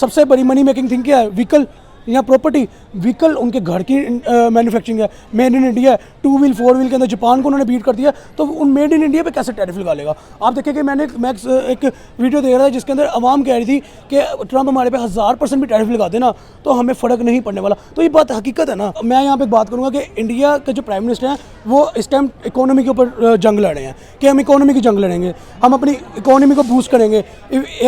सबसे बड़ी money making thing क्या है? व्हीकल या प्रॉपर्टी। व्हीकल उनके घर की मैन्युफैक्चरिंग है, मेड इन इंडिया है। 2 व्हील 4 व्हील के अंदर जापान को उन्होंने बीट कर दिया, तो उन मेड इन इंडिया पे कैसे टैरिफ लगा लेगा? आप देखिए कि मैं एक वीडियो देख रहा था जिसके अंदर आवाम कह रही थी कि ट्रंप हमारे पे 1000% भी टैरिफ लगा देना तो हमें फ़र्क नहीं पड़ने वाला। तो ये बात हकीकत है ना। मैं यहाँ पे बात करूँगा कि इंडिया के जो प्राइम मिनिस्टर हैं वो इस टाइम इकोनॉमी के ऊपर जंग लड़े हैं कि हम इकोनॉमी की जंग लड़ेंगे, हम अपनी इकोनॉमी को बूस्ट करेंगे।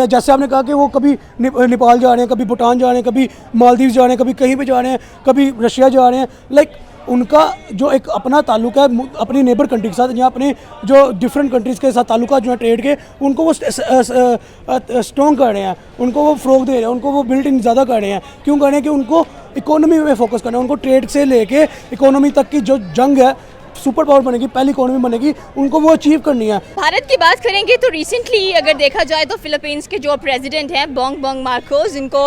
जैसे आपने कहा कि वो कभी नेपाल जा रहे हैं, कभी भूटान जा रहे हैं, कभी मालदीव जा रहे हैं, कभी कहीं पे जा रहे हैं, कभी रशिया जा रहे हैं। लाइक उनका जो एक अपना ताल्लुक है अपनी नेबर कंट्री के साथ या अपने जो डिफरेंट कंट्रीज़ के साथ ताल्लुका जो है ट्रेड के, उनको वो स्ट्रॉन्ग कर रहे हैं, उनको वो फ़रोग दे रहे हैं, उनको वो बिल्डिंग ज़्यादा कर रहे हैं। क्यों कर रहे हैं? कि उनको इकोनॉमी में फोकस करना है, उनको ट्रेड से लेके इकोनॉमी तक की जो जंग है, सुपर पावर बनेगी, पहली इकोनॉमी बनेगी, उनको वो अचीव करनी है। भारत की बात करेंगे तो रिसेंटली अगर देखा जाए तो फिलीपींस के जो प्रेसिडेंट हैं बोंग मार्कोस, इनको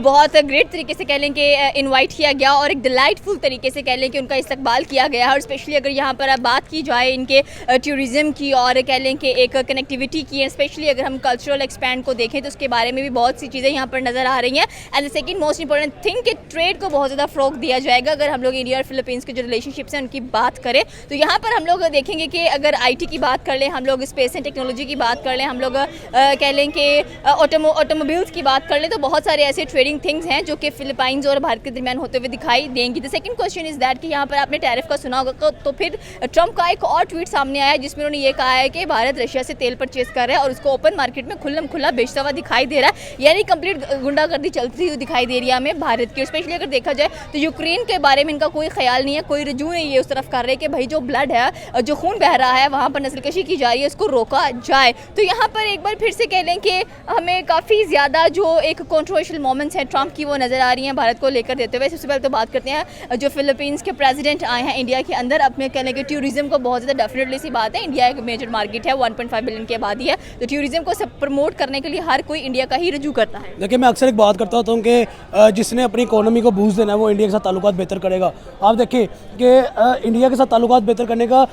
बहुत ग्रेट तरीके से कह लें कि इनवाइट किया गया और एक डिलाइटफुल तरीके से कह लें कि उनका इस्तकबाल किया गया। और स्पेशली अगर यहाँ पर बात की जाए इनके टूरिज़्म की और कह लें कि एक कनेक्टिविटी की, स्पेशली अगर हम कल्चरल एक्सपैंड को देखें तो उसके बारे में भी बहुत सी चीज़ें यहाँ पर नज़र आ रही हैं। And the second most important thing कि ट्रेड को बहुत ज़्यादा फ़रोग दिया जाएगा। अगर हम लोग इंडिया और फिलीपींस के जो रिलेशनशिप्स हैं उनकी बात करें तो यहाँ पर हम लोग देखेंगे कि अगर आईटी की बात कर लें, हम लोग स्पेस एंड टेक्नोलॉजी की बात कर लें, हम लोग कह लें कि ऑटोमोबाइल्स की बात कर लें, तो बहुत सारे ऐसे ट्रेडिंग थिंग्स हैं जो कि फिलीपाइंस और भारत के दरमियान होते हुए दिखाई देंगी। The second question is that कि यहाँ पर आपने टैरिफ का सुना होगा तो फिर ट्रंप का एक और ट्वीट सामने आया जिसमें उन्होंने ये कहा है कि भारत रशिया से तेल परचेज कर रहा है और उसको ओपन मार्केट में खुल्लम खुल्ला बेचता हुआ दिखाई दे रहा है। यानी कंप्लीट गुंडागर्दी चलती हुई दिखाई दे रही है हमें भारत की। स्पेशली अगर देखा जाए तो यूक्रेन के बारे में इनका कोई ख्याल नहीं है, कोई रुझान नहीं है उस तरफ कर रहे कि भाई जो ब्लड है, जो खून बह रहा है, वहाँ पर नस्लकशी की जा रही है, उसको रोका जाए। तो यहाँ पर एक बार फिर से कह लें कि हमें काफ़ी ज़्यादा जो एक कंट्रोवर्शियल मोमेंट्स हैं ट्रंप की वो नज़र आ रही हैं भारत को लेकर देते हुए। सबसे पहले तो बात करते हैं जो फिलीपींस के प्रेसिडेंट आए हैं इंडिया के अंदर। अब मैं कह लें कि टूरिज़्म को बहुत ज़्यादा डेफिनेटली सी बात है, इंडिया एक मेजर मार्केट है, 1.5 बिलियन की आबादी है, तो टूरिज़्म को सब प्रमोट करने के लिए हर कोई इंडिया का ही रुजू करता है। देखिए मैं अक्सर एक बात करता हूँ कि जिसने अपनी इकोनॉमी को बूस्ट देना है वो इंडिया के साथ ताल्लुकात बेहतर करेगा। आप देखिए कि इंडिया के साथ ताल्लुकात बेहतर करने का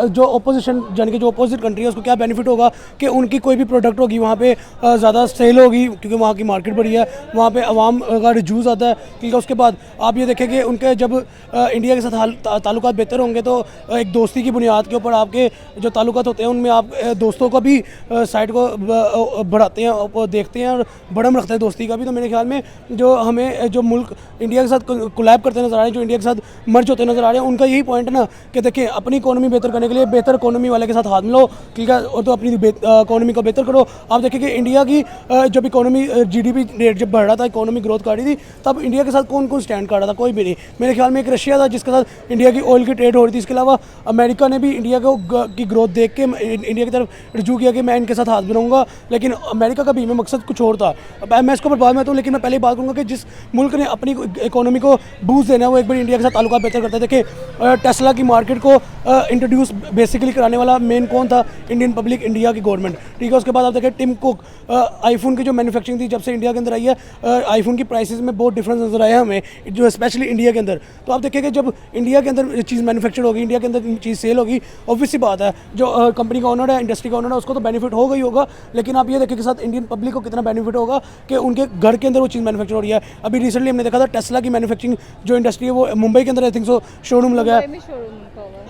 जो अपोजिशन यानी कि जो अपोजिट कंट्री है उसको क्या बेनिफिट होगा कि उनकी कोई भी प्रोडक्ट होगी वहाँ पे ज़्यादा सेल होगी क्योंकि वहाँ की मार्केट बड़ी है, वहाँ पे आवाम का रिजू आता है। क्योंकि उसके बाद आप ये देखें कि उनके जब इंडिया के साथ ताल्लुकात बेहतर होंगे तो एक दोस्ती की बुनियाद के ऊपर आपके जो ताल्लुकात होते हैं उनमें आप दोस्तों को भी साइड को बढ़ाते हैं, देखते हैं और बड़म रखते हैं दोस्ती का भी। तो मेरे ख्याल में जो हमें जो मुल्क इंडिया के साथ कोलैब करते नजर आ रहे हैं, जो इंडिया के साथ मर्ज होते नजर आ रहे हैं, उनका यही पॉइंट है ना कि देखिए अपनी इकोनॉमी बेहतर करने के लिए बेहतर इकोनॉमी वाले के साथ हाथ मिलो, ठीक है, और तो अपनी इकोनॉमी को बेहतर करो। आप देखिए कि इंडिया की जब इकोनॉमी जीडीपी रेट जब बढ़ रहा था, इकोनॉमी ग्रोथ कर रही थी, तब इंडिया के साथ कौन कौन स्टैंड कर रहा था? कोई भी नहीं। मेरे ख्याल में एक रशिया था जिसके साथ इंडिया की ऑयल की ट्रेड हो रही थी। इसके अलावा अमेरिका ने भी इंडिया को की ग्रोथ देख के इंडिया की तरफ रुजू किया कि मैं इनके साथ हाथ बनाऊंगा, लेकिन अमेरिका का भी में मकसद कुछ और था। मैं इसको बाद में तो, लेकिन मैं पहले बात करूँगा कि जिस मुल्क ने अपनी इकोनॉमी को बूस्ट देना है वो एक बार इंडिया के साथ ताल्लुकात बेहतर करता है। देखिए टेस्ला की मार्केट को इंट्रोड्यूस बेसिकली कराने वाला मेन कौन था? इंडियन पब्लिक, इंडिया की गवर्नमेंट, ठीक है। उसके बाद आप देखें टिम कुक, आईफोन की जो मैन्युफैक्चरिंग थी जब से इंडिया के अंदर आई है, आईफोन की प्राइसेस में बहुत डिफरेंस नजर आया हमें, जो स्पेशली इंडिया के अंदर। तो आप देखिए कि जब इंडिया के अंदर चीज़ मैन्युफैक्चर होगी, इंडिया के अंदर चीज़ सेल होगी, ऑब्वियस सी बात है जो कंपनी का ओनर है, इंडस्ट्री का ओनर है, उसको तो बेनिफिट होगा ही होगा। लेकिन आप ये देखिए कि साथ इंडियन पब्लिक को कितना बेनिफिट होगा कि उनके घर के अंदर वो चीज़ मैन्युफैक्चर हो रही है। अभी रिसेंटली हमने देखा था टेस्ला की मैन्युफैक्चरिंग जो इंडस्ट्री है वो मुंबई के अंदर आई थिंक सो शोरूम लगा है।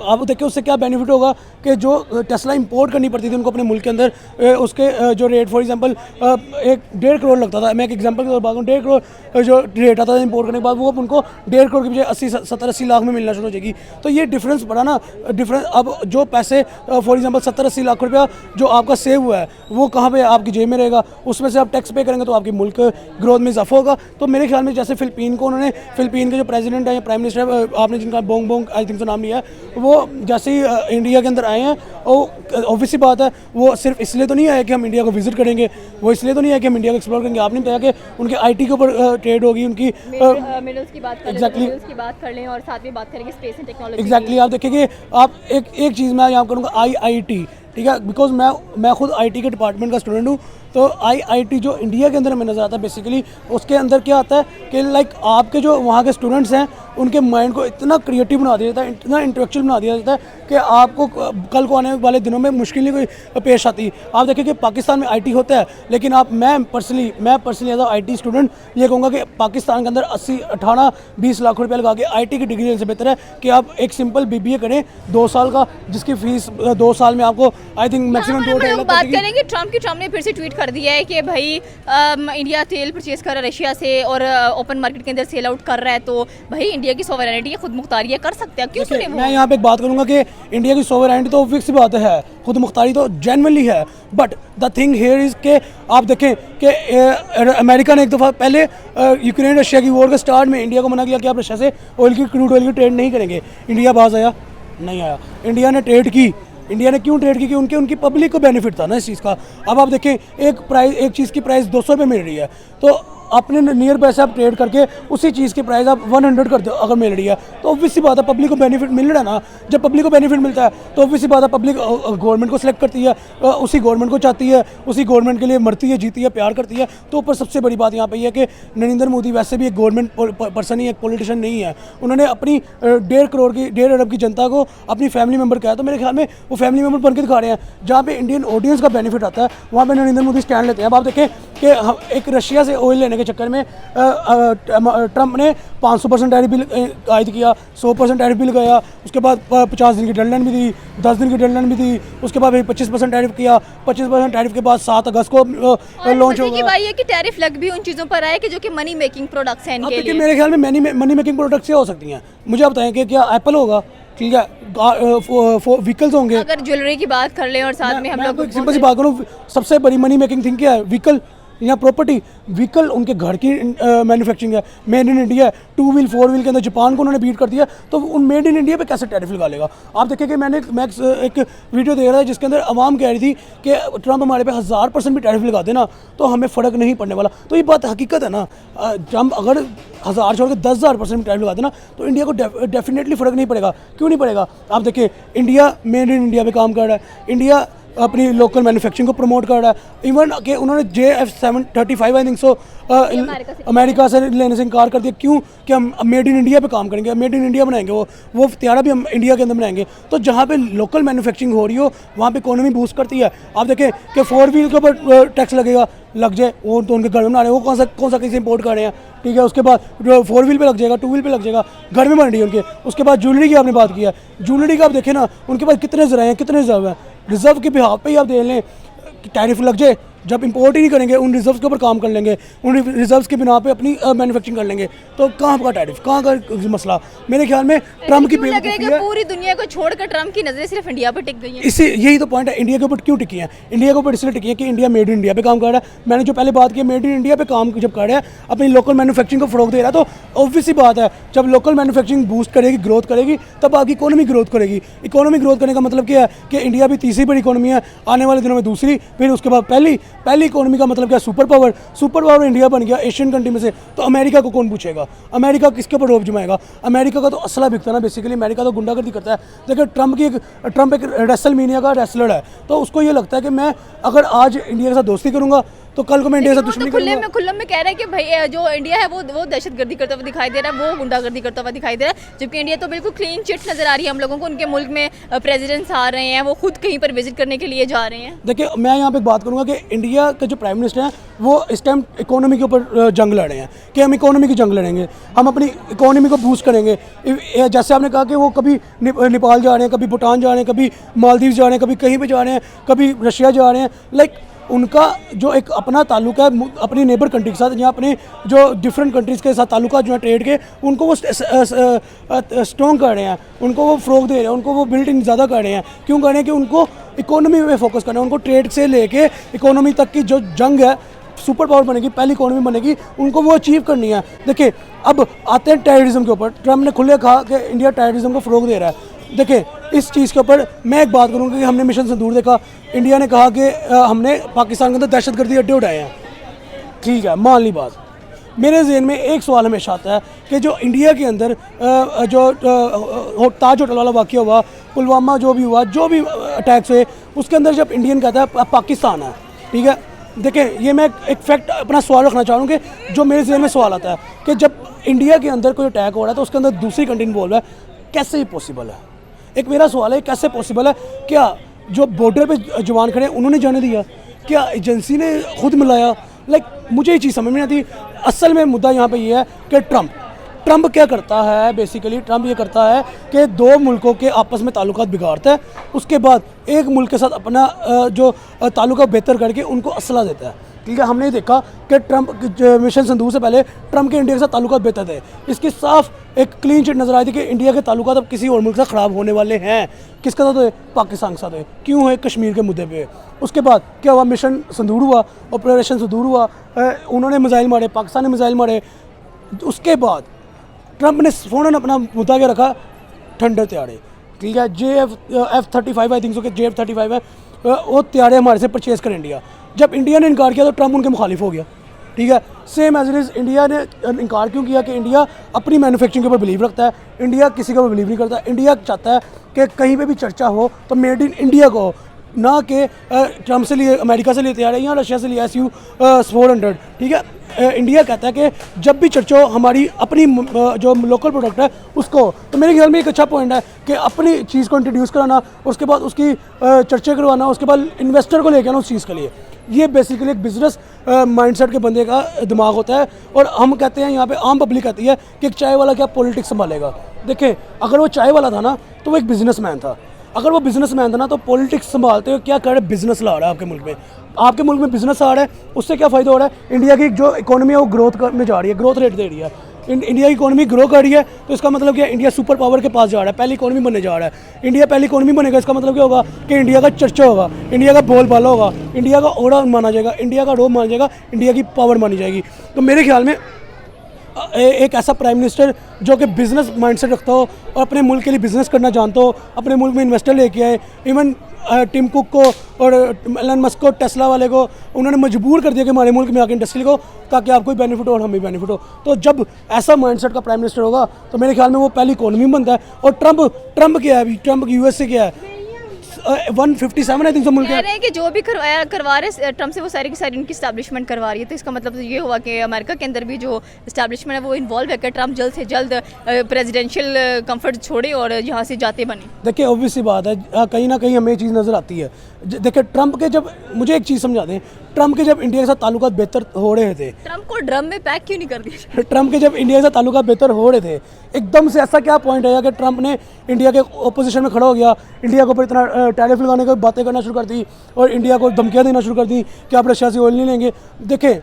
आप देखिए उससे क्या बेनिफिट होगा कि जो टेस्ला इंपोर्ट करनी पड़ती थी उनको अपने मुल्क के अंदर, उसके जो रेट फॉर एग्जांपल 1.5 करोड़ लगता था, मैं एक एग्जांपल के तौर पर बात करूँ, 1.5 करोड़ जो रेट आता था इंपोर्ट करने के बाद वो उनको 1.5 करोड़ की बजाय 70-80 लाख में मिलना शुरू हो जाएगी। तो ये डिफरेंस बड़ा ना, डिफरेंस। अब जो पैसे फॉर एग्जांपल 70-80 लाख रुपया जो आपका सेव हुआ है वो कहाँ पे आपकी जेब में रहेगा, उसमें से आप टैक्स पे करेंगे तो आपकी मुल्क ग्रोथ में इजाफा होगा। तो मेरे ख्याल में जैसे फिलिपीन को उन्होंने, फिलिपीन के जो प्रेसिडेंट है या प्राइम मिनिस्टर है आपने जिनका बोंग आई थिंक तो नाम लिया है, वो जैसे ही इंडिया के अंदर आए हैं, ऑब्वियसली बात है वो सिर्फ इसलिए तो नहीं आया कि हम इंडिया को विजिट करेंगे, वो इसलिए तो नहीं आया कि हम इंडिया को एक्सप्लोर करेंगे। आपने बताया कि उनके आईटी के ऊपर ट्रेड होगी, उनकी मिनरल्स की बात कर लें और साथ में बात करेंगे स्पेस एंड टेक्नोलॉजी। एग्जैक्टली आप देखिए कि आप एक चीज़ मैं यहाँ करूँगा, IIT, ठीक है, बिकॉज मैं खुद IT के डिपार्टमेंट का स्टूडेंट हूँ। तो IIT जो इंडिया के अंदर हमें नज़र आता है बेसिकली, उसके अंदर क्या आता है कि लाइक आपके जो वहाँ के स्टूडेंट्स हैं उनके माइंड को इतना क्रिएटिव बना दिया जाता है, इतना इंटेलेक्चुअल बना दिया जाता है कि आपको कल को आने वाले दिनों में मुश्किल नहीं कोई पेश आती। आप देखिए कि पाकिस्तान में IT होता है, लेकिन मैं personally as a IT student ये कहूँगा कि पाकिस्तान के अंदर 80, 18, 20 लाख रुपए लगा के IT की डिग्री लेने से बेहतर है कि आप एक सिंपल BBA करें 2 साल का, जिसकी फीस 2 साल में आपको आई थिंक मैक्सिमम 2-2.5 लाख बात करेंगे। ट्रम्प ने फिर से ट्वीट कर दिया है कि भाई इंडिया तेल परचेज कर रहा है रशिया से और ओपन मार्केट के अंदर सेल आउट कर रहा है, तो भाई इंडिया की सोवरेनिटी है, खुद मुख्तारी है, कर सकते हैं, क्यों सुने वो? मैं यहाँ पे एक बात करूँगा कि इंडिया की सोवरेनिटी तो फिक्स बात है, खुद मुख्तारी तो जेन्युइनली है, but the thing here is के आप देखें कि अमेरिका ने एक दफ़ा पहले यूक्रेन रशिया की वॉर के स्टार्ट में इंडिया को मना किया कि आप रशिया से क्रूड ऑयल की ट्रेड नहीं करेंगे। इंडिया बाज आया? नहीं आया। इंडिया ने ट्रेड की। इंडिया ने क्यों ट्रेड की? कि उनकी पब्लिक को बेनिफिट था ना इस चीज़ का। अब आप देखें एक चीज़ की प्राइस 200 रुपये मिल रही है, तो अपने नियर बाय से आप ट्रेड करके उसी चीज़ की प्राइस आप 100 कर दो अगर मिल रही है, तो ऑब्वियसली बात है पब्लिक को बेनिफिट मिल रहा है ना। जब पब्लिक को बेनिफिट मिलता है तो ऑब्वियसली बात है पब्लिक गवर्नमेंट को सिलेक्ट करती है, उसी गवर्नमेंट को चाहती है, उसी गवर्नमेंट के लिए मरती है, जीती है, प्यार करती है। तो ऊपर सबसे बड़ी बात यहाँ पे ये है कि नरेंद्र मोदी वैसे भी एक गवर्नमेंट पर्सन ही, एक पॉलिटिशियन नहीं है। उन्होंने अपनी 1.5 अरब की जनता को अपनी फैमिली मेम्बर कहा, तो मेरे ख्याल में वो फैमिली मेम्बर बन के दिखा रहे हैं। जहाँ पे इंडियन ऑडियंस का बेनिफिट आता है वहाँ पे नरेंद्र मोदी स्टैंड लेते हैं। अब आप देखें कि एक रशिया से ऑयल लेने के चक्कर में ट्रंप ने 500% टैरिफ बिल आयद किया, 100% टैरिफ बिल लगाया, उसके बाद 50 दिन की डेडलाइन भी दी, 10 दिन की डेडलाइन भी दी, उसके बाद 25% टैरिफ किया, 25% टैरिफ के बाद 7 अगस्त को लॉन्च होगा। भाई ये कि टैरिफ लग भी उन चीज़ों पर आए कि जो कि मनी मेकिंग प्रोडक्ट्स हैं इनके लिए। मेरे ख्याल में मनी मेकिंग प्रोडक्ट्स क्या हो सकती हैं, मुझे आप बताएं कि क्या एप्पल होगा, ठीक है, व्हीकल्स होंगे। अगर ज्वेलरी की बात कर लें और साथ में हम लोग सिंपल सी बात करूँ, सबसे बड़ी मनी मेकिंग थिंग क्या है? व्हीकल या प्रॉपर्टी। व्हीकल उनके घर की मैन्युफैक्चरिंग है, मेड इन इंडिया है। 2 व्हील 4 व्हील के अंदर जापान को उन्होंने बीट कर दिया, तो उन मेड इन इंडिया पे कैसे टैरिफ लगा लेगा? आप देखिए कि मैं एक वीडियो देख रहा था जिसके अंदर आवाम कह रही थी कि ट्रंप हमारे पे 1000% भी टैरिफ लगा देना तो हमें फ़र्क नहीं पड़ने वाला। तो ये बात हकीकत है ना, ट्रंप अगर 1000 छोड़ के 10,000% भी टैरिफ लगा देना तो इंडिया को डेफिनेटली फ़र्क नहीं पड़ेगा। क्यों नहीं पड़ेगा? आप देखिए इंडिया मेड इन इंडिया पे काम कर रहा है, इंडिया अपनी लोकल मैन्युफैक्चरिंग को प्रमोट कर रहा है। इवन कि उन्होंने JF-735 I think so America से लेने से इनकार कर दिया। क्यों? कि हम मेड इन इंडिया पे काम करेंगे, मेड इन इंडिया बनाएंगे, वो त्यारा भी हम इंडिया के अंदर बनाएंगे। तो जहाँ पे लोकल मैन्युफैक्चरिंग हो रही हो वहाँ पे इकोनॉमी बूस्ट करती है। आप देखें कि 4 व्हील के ऊपर टैक्स लगेगा, लग जाए, वो तो उनके घर में बना रहे हैं, वो कौन सा कहीं इंपोर्ट कर रहे हैं, ठीक है। उसके बाद 4 व्हील पे लग जाएगा, 2 व्हील पे लग जाएगा, घर में बन रही है उनके। उसके बाद ज्वेलरी की आपने बात की है, ज्वेलरी का आप देखें ना, उनके पास कितने ज़राए हैं, कितने रिजर्व हैं। रिजर्व के बिहाफ पे ही आप देख लें, टैरिफ लग जाए, जब इंपोर्ट ही नहीं करेंगे, उन रिजर्व्स के ऊपर काम कर लेंगे, उन रिजर्व्स के बिना पे अपनी मैन्युफैक्चरिंग कर लेंगे, तो कहाँ का टैरिफ, कहाँ का मसला? मेरे ख्याल में ट्रम्प की बेवकूफ़ी है। पूरी दुनिया को छोड़कर ट्रम्प की नज़रें सिर्फ इंडिया पर टिक गई हैं। इसी यही तो पॉइंट है, इंडिया के ऊपर क्यों टिकी है? इंडिया के ऊपर इसलिए टिकी है कि इंडिया मेड इन इंडिया पे काम कर रहा है। मैंने जो पहले बात की, मेड इन इंडिया पे काम जब कर रहा है, अपनी लोकल मैन्युफैक्चरिंग को फ़रोग दे रहा है, तो ऑब्वियसली बात है जब लोकल मैन्युफैक्चरिंग बूस्ट करेगी, ग्रोथ करेगी, तब आपकी इकोनॉमी ग्रोथ करेगी। इकोनॉमी ग्रोथ करने का मतलब क्या है कि इंडिया भी तीसरी बड़ी इकोनॉमी है, आने वाले दिनों में दूसरी, फिर उसके बाद पहली इकोनॉमी का मतलब क्या? सुपर पावर इंडिया बन गया एशियन कंट्री में से। तो अमेरिका को कौन पूछेगा? अमेरिका किसके ऊपर रोब जमाएगा? अमेरिका का तो असला बिकता है ना बेसिकली, अमेरिका तो गुंडागर्दी करता है। देखिए ट्रम्प एक रेसलमेनिया का रेसलर है, तो उसको ये लगता है कि मैं अगर आज इंडिया के साथ दोस्ती करूंगा तो कल को मैं इंडिया से दुश्मनी करूंगा। खुल्लम में कह रहे हैं कि भाई जो इंडिया है वो दहशतगर्दी करता हुआ दिखाई दे रहा है, वो गुंडागर्दी करता हुआ दिखाई दे रहा है, जबकि इंडिया तो बिल्कुल क्लीन चिट नजर आ रही है हम लोगों को। उनके मुल्क में प्रेसिडेंट्स आ रहे हैं, वो खुद कहीं पर विजिट करने के लिए जा रहे हैं। देखिए मैं यहाँ पे बात करूँगा कि इंडिया के जो प्राइम मिनिस्टर हैं वो इस टाइम इकोनॉमी के ऊपर जंग लड़ रहे हैं कि हम इकोनॉमी की जंग लड़ेंगे, हम अपनी इकोनॉमी को बूस्ट करेंगे। जैसे आपने कहा कि वो कभी नेपाल जा रहे हैं, कभी भूटान जा रहे हैं, कभी मालदीव जा रहे हैं, कभी कहीं पे जा रहे हैं, कभी रशिया जा रहे हैं। लाइक उनका जो एक अपना ताल्लुक है अपनी नेबर कंट्री के साथ, या अपने जो डिफरेंट कंट्रीज़ के साथ ताल्लुका जो है ट्रेड के, उनको वो स्ट्रॉन्ग कर रहे हैं, उनको वो फ़रोग दे रहे हैं, उनको वो बिल्डिंग ज़्यादा कर रहे हैं। क्यों कर रहे हैं? कि उनको इकोनॉमी में फोकस करना है, उनको ट्रेड से लेके इकोनॉमी तक की जो जंग है, सुपर पावर बनेगी, पहली इकोनॉमी बनेगी, उनको वो अचीव करनी है। देखिए अब आते हैं टेररिज्म के ऊपर। ट्रम्प ने खुले कहा कि इंडिया टेररिज्म को फ़रोग दे रहा है। देखिए इस चीज़ के ऊपर मैं एक बात करूँगा कि हमने मिशन संदूर देखा, इंडिया ने कहा कि हमने पाकिस्तान के अंदर दहशतगर्दी अड्डे उठाए हैं, ठीक है, मान ली बात। मेरे जहन में एक सवाल हमेशा आता है कि जो इंडिया के अंदर जो ताज होटल वाला वाक़या हुआ, पुलवामा जो भी हुआ, जो भी अटैक्स हुए, उसके अंदर जब इंडियन कहता है पाकिस्तान है, ठीक है, देखें, ये मैं एक फैक्ट अपना सवाल रखना चाह रहा हूँ कि जो मेरे जहन में सवाल आता है कि जब इंडिया के अंदर कोई अटैक हो रहा है तो उसके अंदर दूसरी कंट्री इन्वॉल्व है, कैसे ये पॉसिबल है? एक मेरा सवाल है, कैसे पॉसिबल है? क्या जो बॉर्डर पे जवान खड़े हैं उन्होंने जाने दिया? क्या एजेंसी ने खुद मिलाया? मुझे ये चीज़ समझ में नहीं आती। असल में मुद्दा यहाँ पे ये है कि ट्रंप क्या करता है? बेसिकली ट्रंप ये करता है कि दो मुल्कों के आपस में ताल्लुकात बिगाड़ता है, उसके बाद एक मुल्क के साथ अपना जो ताल्लुका बेहतर करके उनको असला देता है। ठीक है, हमने देखा कि ट्रंप मिशन सिंदूर से पहले ट्रंप के इंडिया के साथ ताल्लुकात बेहतर थे। इसकी साफ एक क्लीन चिट नजर आई थी कि इंडिया के ताल्लुकात अब किसी और मुल्क से ख़राब होने वाले हैं। किसके साथ हुए? पाकिस्तान के साथ हुए। क्यों है? कश्मीर के मुद्दे पे। उसके बाद क्या हुआ? मिशन सिंदूर हुआ, ऑपरेशन सिंदूर हुआ, उन्होंने मिसाइल मारे, पाकिस्तान ने मिसाइल मारे। उसके बाद ट्रंप ने फ़ौरन अपना मुद्दा क्या रखा? ठंडर त्यारे। ठीक है, F-35 आई थिंक सो कि JF-35 है, वो त्यारे हमारे से परचेज़ कर इंडिया। जब इंडिया ने इनकार किया तो ट्रंप उनके मुखालिफ हो गया। ठीक है, same as it is India ने इनकार क्यों किया? कि इंडिया अपनी मैन्युफैक्चरिंग के ऊपर बिलीव रखता है, इंडिया किसी के ऊपर बिलीव नहीं करता। इंडिया चाहता है कि कहीं पे भी चर्चा हो तो मेड इन इंडिया को हो, ना कि ट्रंप से लिए, अमेरिका से लिए तैयार है या रशिया से लिए SU-400। ठीक है, इंडिया कहता है कि जब भी चर्चा हो हमारी अपनी जो लोकल प्रोडक्ट है उसको। तो मेरे ख्याल में एक अच्छा पॉइंट है कि अपनी चीज़ को इंट्रोड्यूस कराना, उसके बाद उसकी चर्चा करवाना, उसके बाद इन्वेस्टर को लेकर आना उस चीज़ के लिए। ये बेसिकली एक बिजनेस माइंडसेट के बंदे का दिमाग होता है। और हम कहते हैं यहाँ पे, आम पब्लिक कहती है कि एक चाय वाला क्या पॉलिटिक्स संभालेगा। देखें, अगर वो चाय वाला था ना तो वो एक बिजनेसमैन था। अगर वो बिजनेसमैन था ना तो पॉलिटिक्स संभालते हुए क्या कर रहे? बिजनेस ला रहा है आपके मुल्क में। आपके मुल्क में बिजनेस आ रहा है, उससे क्या फ़ायदा हो रहा है? इंडिया की जो इकोनॉमी है वो ग्रोथ में जा रही है, ग्रोथ रेट दे रही है। इंडिया की इकोनॉमी ग्रो कर रही है तो इसका मतलब क्या? इंडिया सुपर पावर के पास जा रहा है, पहली इकोनॉमी बनने जा रहा है। इंडिया पहली इकोनॉमी बनेगा, इसका मतलब क्या होगा? कि इंडिया का चर्चा होगा, इंडिया का बोलबाला होगा, इंडिया का ओड़ा माना जाएगा, इंडिया का रोब माना जाएगा, इंडिया की पावर मानी जाएगी। तो मेरे ख्याल में एक ऐसा प्राइम मिनिस्टर जो कि बिज़नेस माइंडसेट रखता हो और अपने मुल्क के लिए बिज़नेस करना जानता हो, अपने मुल्क में इन्वेस्टर लेके आए। इवन टिम कुक को और एलन मस्क को, टेस्ला वाले को उन्होंने मजबूर कर दिया कि हमारे मुल्क में आके इंडस्ट्री को, ताकि आपको भी बेनिफिट हो और हमें भी बेनिफिट हो। तो जब ऐसा माइंडसेट का प्राइम मिनिस्टर होगा तो मेरे ख्याल में वो पहली इकोनॉमी बनता है। और ट्रंप क्या है अभी? ट्रंप US से क्या है? 157 आई थिंक मुल्क कह रहे हैं कि जो भी करवा रहे ट्रंप से वो सारी की सारी उनकी स्टैब्लिशमेंट करवा रही है। तो इसका मतलब तो ये हुआ कि अमेरिका के अंदर भी जो स्टैब्लिशमेंट है वो इन्वॉल्व है कि ट्रंप जल्द से जल्द प्रेसिडेंशियल कंफर्ट छोड़े और यहाँ से जाते बने। देखिए, ऑब्वियस सी बात है, कहीं ना कहीं हमें ये चीज़ नज़र आती है। देखिए, ट्रंप के जब, मुझे एक चीज़ समझा दें, ट्रंप के जब इंडिया के साथ ताल्लुकात बेहतर हो रहे थे, ट्रंप को ड्रम में पैक क्यों नहीं कर दिया? ट्रंप के जब इंडिया के साथ ताल्लुकात बेहतर हो रहे थे, एकदम से ऐसा क्या पॉइंट आया कि ट्रंप ने इंडिया के ओपोजिशन में खड़ा हो गया, इंडिया के ऊपर इतना टैरिफ लगाने की बातें करना शुरू कर दी और इंडिया को धमकियाँ देना शुरू कर दी कि आप रशिया से ऑयल नहीं लेंगे। देखें,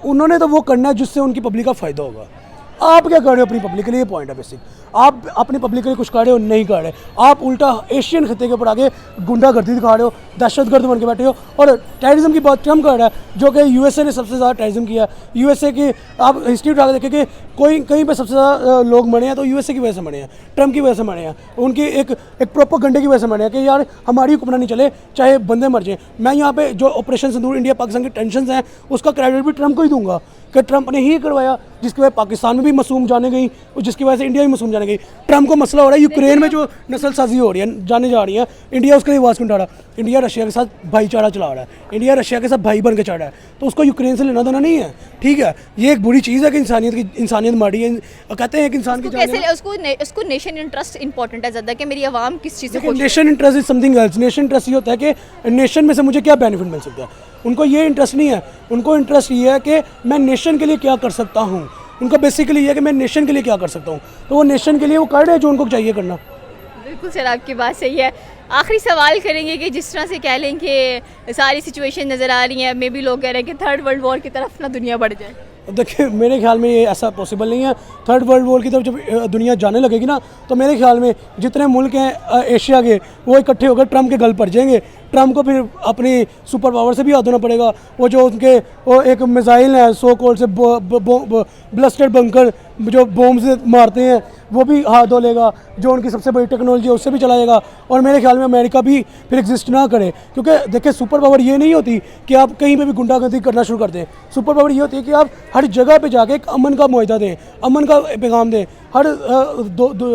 उन्होंने तो वो करना है जिससे उनकी पब्लिक का फ़ायदा होगा। आप क्या कर रहे हो अपनी पब्लिक के लिए? ये पॉइंट है बेसिक। आप अपनी पब्लिक के लिए कुछ कर रहे हो? नहीं कर रहे। आप उल्टा एशियन खत्ते के ऊपर आगे गुंडागर्दी दिखा रहे हो, दहशतगर्द बन के बैठे हो। और टेररिज्म की बात ट्रंप कर रहा है, जो कि USA ने सबसे ज़्यादा टेररिज्म किया। USA की आप हिस्ट्री उठा के देखें कि कोई कहीं पर सबसे ज़्यादा लोग मरे हैं तो USA की वजह से मरे हैं, ट्रंप की वजह से मरे हैं, उनकी एक प्रोपेगेंडा की वजह से मरे हैं कि यार हमारी हुक्मरानी चले चाहे बंदे मर जाएँ। मैं यहाँ पे जो ऑपरेशन सिंदूर इंडिया पाकिस्तान की टेंशन हैं उसका क्रेडिट भी ट्रंप को ही दूंगा कि ट्रंप ने ही करवाया, जिसकी वजह पाकिस्तान में भी मासूम जाने गई और जिसकी वजह से इंडिया भी मासूम जाने गई। ट्रंप को मसला हो रहा है यूक्रेन में जो नस्ल साजी हो रही है, जाने जा रही है, इंडिया उसके लिए आवाज़ क्यों उठा रहा है? इंडिया रशिया के साथ भाईचारा चला रहा है, इंडिया रशिया के साथ भाई बन के चढ़ रहा है, तो उसको यूक्रेन से लेना देना नहीं है। ठीक है, ये एक बुरी चीज़ है कि इंसानियत मारी है। कहते हैं कि इंसान की उसको नेशन इंटरेस्ट इंपॉर्टेंट है ज़्यादा कि मेरी आवाम किस चीज़ से खुश है। Nation interest is something else. Nation interest ये होता है कि नेशन में से मुझे क्या बेनिफिट मिल सकता है। उनको ये इंटरेस्ट नहीं है, उनको इंटरेस्ट ये है कि मैं नेशन के लिए क्या कर सकता हूँ। उनको बेसिकली ये है कि मैं नेशन के लिए क्या कर सकता हूँ, तो वो नेशन के लिए वो कर रहे हैं जो उनको चाहिए करना। बिल्कुल सर, आपकी बात सही है। आखिरी सवाल करेंगे कि जिस तरह से कह लें कि सारी सिचुएशन नज़र आ रही हैं, मे भी लोग कह रहे हैं कि थर्ड वर्ल्ड वॉर की तरफ ना दुनिया बढ़ जाए। देखिए, मेरे ख्याल में ये ऐसा पॉसिबल नहीं है। थर्ड वर्ल्ड वॉर की तरफ जब दुनिया जाने लगेगी ना तो मेरे ख्याल में जितने मुल्क हैं एशिया के वो इकट्ठे होकर ट्रंप के गल पड़ जाएंगे। ट्रंप को फिर अपनी सुपर पावर से भी हाथ धोना पड़ेगा। वो जो उनके वो एक मिसाइल है सो कॉल्ड से ब्लस्टेड बंकर जो बॉम्ब से मारते हैं, वो भी हाथ धो लेगा, जो उनकी सबसे बड़ी टेक्नोलॉजी है उससे भी चला जाएगा, और मेरे ख्याल में अमेरिका भी फिर एग्जिस्ट ना करे। क्योंकि देखिए सुपर पावर ये नहीं होती कि आप कहीं पे भी गुंडागर्दी करना शुरू कर दें। सुपर पावर ये होती है कि आप हर जगह पे जाके एक अमन का मुआहदा दें, अमन का पैगाम दें। हर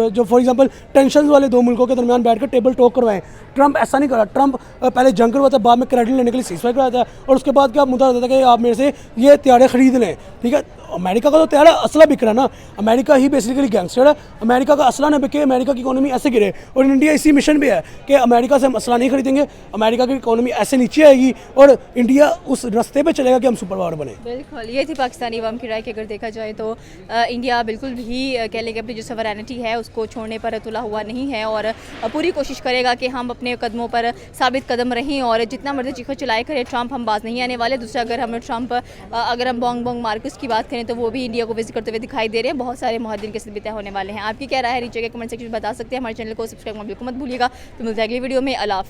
जो फॉर एग्जांपल टेंशन वाले दो मुल्कों के दरमियान बैठकर टेबल टॉक करवाएं। ट्रंप ऐसा नहीं करा। ट्रंप पहले जंग करवाता है, बाद में क्रेडिट लेने के लिए सीजफायर कराता है, और उसके बाद क्या मुद्दा रहता है कि आप मेरे से ये हथियारें खरीद लें। ठीक है, अमेरिका का तो हथियार असला बिक रहा है ना। अमेरिका ही बेसिकली गैंगस्टर है। अमेरिका का असला ना बिके, अमेरिका की इकोनॉमी ऐसे गिरे, और इंडिया इसी मिशन पे है कि अमेरिका से हम असला नहीं खरीदेंगे, अमेरिका की इकोनॉमी ऐसे नीचे आएगी और इंडिया उस रास्ते पे चलेगा कि हम सुपर पावर बने। बिल्कुल, ये थी पाकिस्तानी अवाम की राय कि अगर देखा जाए तो इंडिया बिल्कुल भी कह लें कि अपनी जो सवरेनिटी है उसको छोड़ने पर तुला हुआ नहीं है, और पूरी कोशिश करेगा कि हम अपने कदमों पर साबित कदम रहें, और जितना मर्जी चीखो चिल्लाए करें, ट्रंप हम बाज नहीं आने वाले। दूसरा, अगर हम बॉन्ग बॉन्ग मार्कोस की बात करें तो वो भी इंडिया को विजिट करते हुए दिखाई दे रहे हैं। बहुत सारे मुहद्दिन के साथ भी तय होने वाले हैं। आपकी क्या राय है नीचे के कमेंट सेक्शन में बता सकते हैं। हमारे चैनल को सब्सक्राइब करना बिल्कुल मत भूलिएगा। तो मिलते हैं अगली वीडियो में। अल्लाह हाफ़िज़।